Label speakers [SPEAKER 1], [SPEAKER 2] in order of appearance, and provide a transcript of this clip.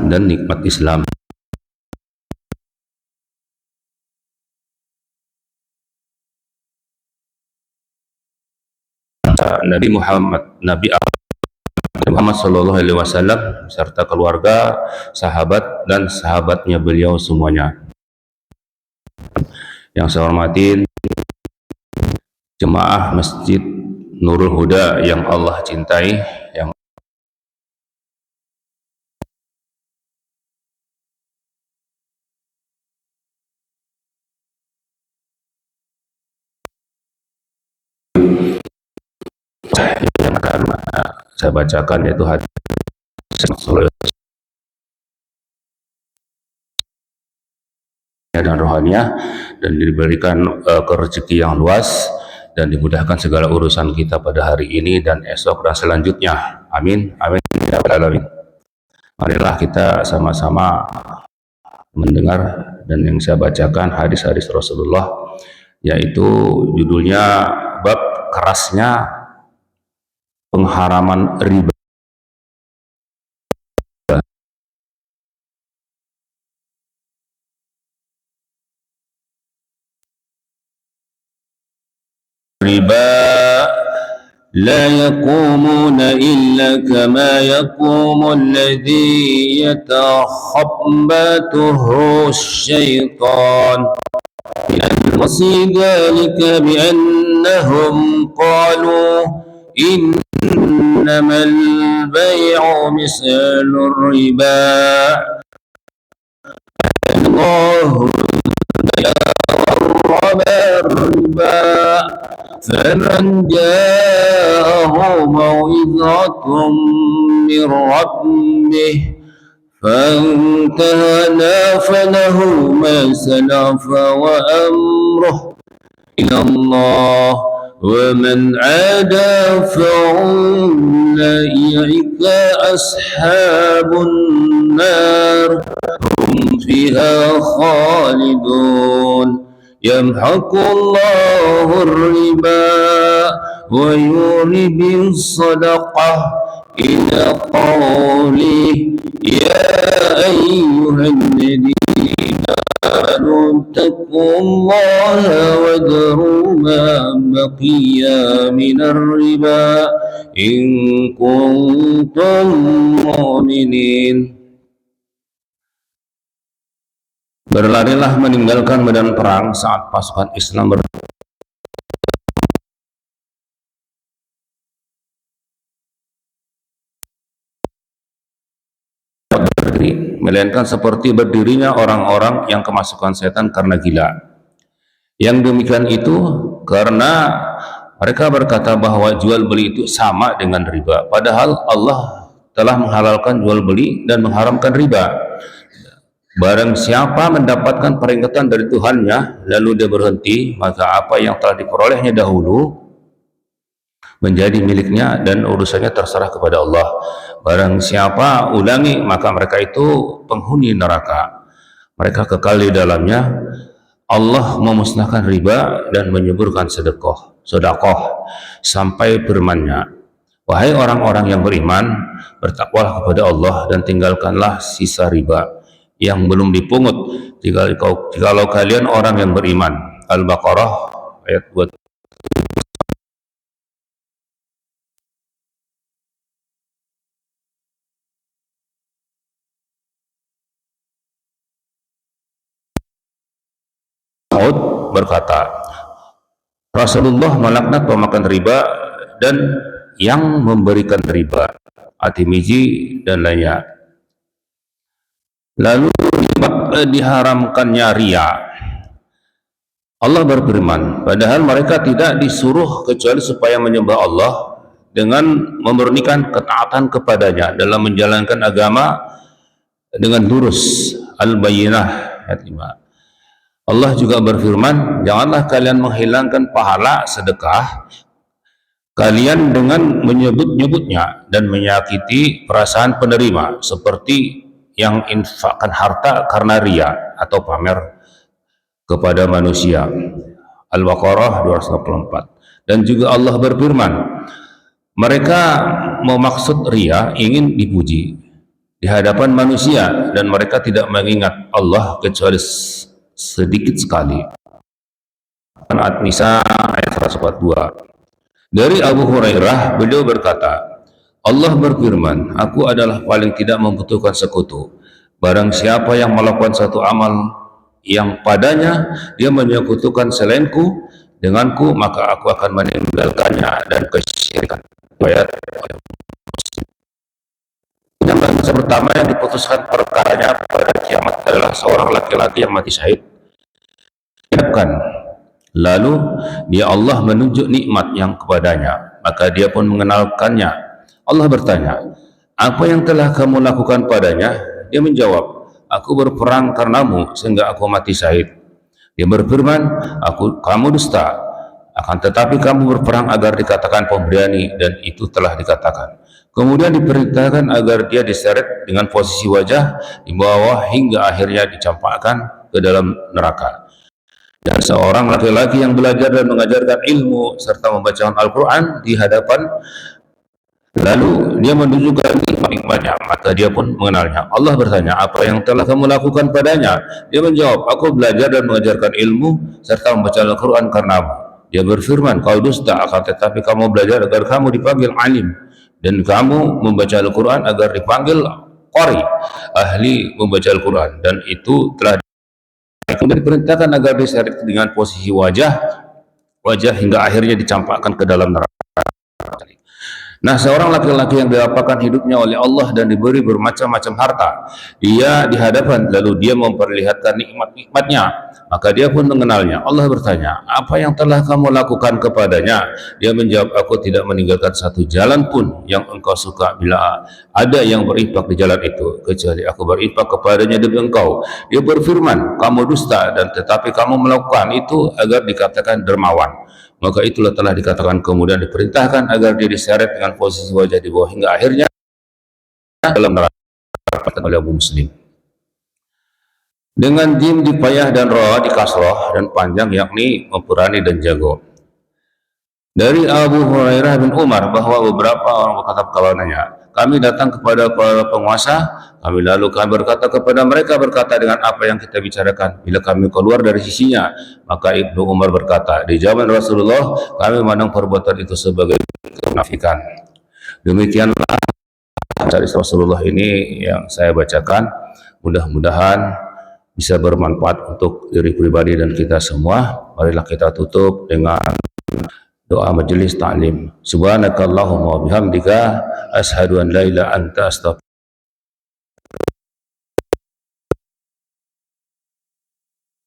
[SPEAKER 1] dan nikmat Islam. Nabi Muhammad Shallallahu Alaihi Wasallam serta keluarga, sahabat dan sahabatnya beliau semuanya. Yang saya hormatin jemaah Masjid Nurul Huda yang Allah cintai, yang akan saya bacakan, yaitu hadis dan rohaniah, dan diberikan rezeki yang luas dan dimudahkan segala urusan kita pada hari ini dan esok dan selanjutnya. Amin, amin ya rabbal alamin. Marilah kita sama-sama mendengar dan yang saya bacakan hadis-hadis Rasulullah, yaitu judulnya bab kerasnya pengharaman riba. Riba لا يقومون إلا كما يقوم الذي يتخبطه الشيطان وفي ذلك بأنهم قالوا إنما البيع مثل الربا الله حرم الربا فمن جاءه موعظة من ربه فانتهى فله ما سلف وأمره إلى الله ومن عاد فأولئك أصحاب النار هم فيها خالدون يمحق الله الربا ويربي الصدقة إلى قوله يا أيها الذين آمنوا اتقوا الله وذروا ما بقي من الربا إن كنتم مؤمنين. Berlarilah meninggalkan medan perang saat pasukan Islam berdiri, melainkan seperti berdirinya orang-orang yang kemasukan setan karena gila. Yang demikian itu karena mereka berkata bahwa jual beli itu sama dengan riba, padahal Allah telah menghalalkan jual beli dan mengharamkan riba. Barang siapa mendapatkan peringatan dari Tuhannya lalu dia berhenti, maka apa yang telah diperolehnya dahulu menjadi miliknya dan urusannya terserah kepada Allah. Barang siapa ulangi, maka mereka itu penghuni neraka, mereka kekal di dalamnya. Allah memusnahkan riba dan menyuburkan sedekah sampai firman-Nya, wahai orang-orang yang beriman, bertakwalah kepada Allah dan tinggalkanlah sisa riba yang belum dipungut jikalau kalian orang yang beriman. Al-Baqarah ayat 2. Berkata, Rasulullah melaknat pemakan riba dan yang memberikan riba, At-Tirmizi dan lainnya. Lalu diharamkannya riya. Allah berfirman, padahal mereka tidak disuruh kecuali supaya menyembah Allah dengan memurnikan ketaatan kepadanya dalam menjalankan agama dengan lurus. Al-Bayyinah ayat 5. Allah juga berfirman, janganlah kalian menghilangkan pahala sedekah kalian dengan menyebut-nyebutnya dan menyakiti perasaan penerima, seperti yang infakkan harta karena riya atau pamer kepada manusia. Al-Baqarah 284. Dan juga Allah berfirman, mereka memaksud riya ingin dipuji, di hadapan manusia dan mereka tidak mengingat Allah kecuali sedikit sekali. An-Nisa ayat 142. Dari Abu Hurairah, beliau berkata, Allah berfirman, aku adalah paling tidak membutuhkan sekutu. Barang siapa yang melakukan satu amal yang padanya dia menyekutukan selainku denganku, maka aku akan meninggalkannya dan kesyirikan. Ayat yang pertama yang diputuskan perkaranya pada kiamat adalah seorang laki-laki yang mati syahid. Lalu dia Allah menunjuk nikmat yang kepadanya, maka dia pun mengenalkannya. Allah bertanya, apa yang telah kamu lakukan padanya? Dia menjawab, aku berperang karenamu sehingga aku mati syahid. Dia berfirman, kamu dusta, akan tetapi kamu berperang agar dikatakan pemberani, dan itu telah dikatakan. Kemudian diperintahkan agar dia diseret dengan posisi wajah di bawah hingga akhirnya dicampakkan ke dalam neraka. Dan seorang laki-laki yang belajar dan mengajarkan ilmu serta membacakan Al-Quran di hadapan, lalu dia menunjukkan nikmat-nikmatnya, maka dia pun mengenalnya. Allah bertanya, apa yang telah kamu lakukan padanya? Dia menjawab, aku belajar dan mengajarkan ilmu serta membaca Al-Quran karenamu. Dia berfirman, kau dusta, akan tetapi kamu belajar agar kamu dipanggil alim, dan kamu membaca Al-Quran agar dipanggil qari, ahli membaca Al-Quran, dan itu telah kemudian diperintahkan agar diseret dengan posisi wajah hingga akhirnya dicampakkan ke dalam neraka. Nah, seorang laki-laki yang diapakan hidupnya oleh Allah dan diberi bermacam-macam harta, dia dihadapan lalu dia memperlihatkan nikmat-nikmatnya, maka dia pun mengenalnya. Allah bertanya, apa yang telah kamu lakukan kepadanya? Dia menjawab, aku tidak meninggalkan satu jalan pun yang engkau suka bila ada yang berinfak di jalan itu, kecuali aku berinfak kepadanya demi engkau. Dia berfirman, kamu dusta, dan tetapi kamu melakukan itu agar dikatakan dermawan. Maka itulah telah dikatakan, kemudian diperintahkan agar dia diseret dengan posisi wajah di bawah hingga akhirnya dalam neraka oleh Abu Muslim. Dengan jim dipayah dan ra di kasrah dan panjang, yakni memperani dan jago. Dari Abu Hurairah bin Umar bahwa beberapa orang berkata kepadanya, kami datang kepada para penguasa, kami berkata kepada mereka, berkata dengan apa yang kita bicarakan. Bila kami keluar dari sisinya, maka Ibnu Umar berkata, di zaman Rasulullah kami memandang perbuatan itu sebagai kemunafikan. Demikianlah dari Rasulullah ini yang saya bacakan. Mudah-mudahan bisa bermanfaat untuk diri pribadi dan kita semua. Marilah kita tutup dengan doa majelis ta'lim. Subhanakallahumma wa bihamdika asyhadu an la ilaha illa anta astaghfiruka